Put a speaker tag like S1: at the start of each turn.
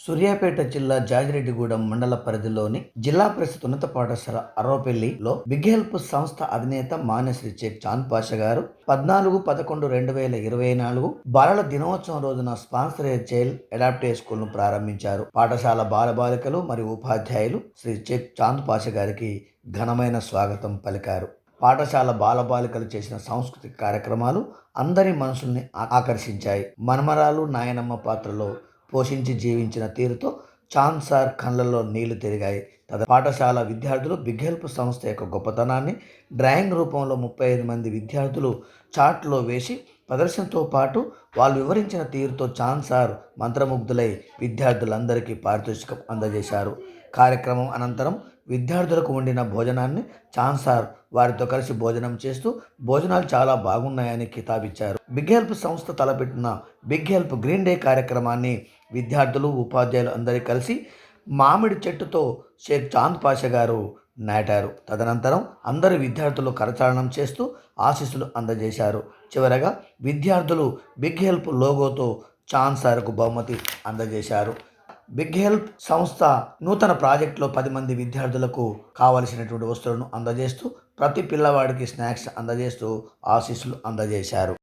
S1: సూర్యాపేట జిల్లా జాజిరెడ్డిగూడెం మండల పరిధిలోని జిల్లా పరిషత్ ఉన్నత పాఠశాల అరవపల్లిలో బిగ్ హెల్ప్ సంస్థ అధినేత మాన్యశ్రీ షేక్ చాంద్ పాషా గారు 14-11-2024 బాలల దినోత్సవం రోజున స్పాన్సర్ చైల్డ్ అడాప్టివ్ స్కూల్ ను ప్రారంభించారు. పాఠశాల బాలబాలికలు మరియు ఉపాధ్యాయులు శ్రీ షేక్ చాంద్ పాషా గారికి ఘనమైన స్వాగతం పలికారు. పాఠశాల బాలబాలికలు చేసిన సాంస్కృతిక కార్యక్రమాలు అందరి మనసుల్ని ఆకర్షించాయి. మనమరాలు నాయనమ్మ పాత్రలో పోషించి జీవించిన తీరుతో చాంద్ సార్ కళ్ళల్లో నీళ్లు తిరిగాయి. పాఠశాల విద్యార్థులు బిగ్ హెల్ప్ సంస్థ యొక్క గొప్పతనాన్ని డ్రాయింగ్ రూపంలో 35 మంది విద్యార్థులు చార్ట్లో వేసి ప్రదర్శనతో పాటు వాళ్ళు వివరించిన తీరుతో చాంద్ సార్ మంత్రముగ్ధులై విద్యార్థులందరికీ పారితోషికం అందజేశారు. కార్యక్రమం అనంతరం విద్యార్థులకు వండిన భోజనాన్ని చాంద్ సార్ వారితో కలిసి భోజనం చేస్తూ భోజనాలు చాలా బాగున్నాయని కితాబిచ్చారు. బిగ్ హెల్ప్ సంస్థ తలపెట్టిన బిగ్ హెల్ప్ గ్రీన్ డే కార్యక్రమాన్ని విద్యార్థులు ఉపాధ్యాయులు అందరూ కలిసి మామిడి చెట్టుతో షేక్ చాంద్ పాషా గారు నాటారు. తదనంతరం అందరు విద్యార్థులు కరచాలనం చేస్తూ ఆశీస్సులు అందజేశారు. చివరగా విద్యార్థులు బిగ్ హెల్ప్ లోగోతో చాంద్ సార్కు బహుమతి అందజేశారు. బిగ్ హెల్ప్ సంస్థ నూతన ప్రాజెక్టులో 10 మంది విద్యార్థులకు కావలసినటువంటి వస్తువులను అందజేస్తూ ప్రతి పిల్లవాడికి స్నాక్స్ అందజేస్తూ ఆశీస్సులు అందజేశారు.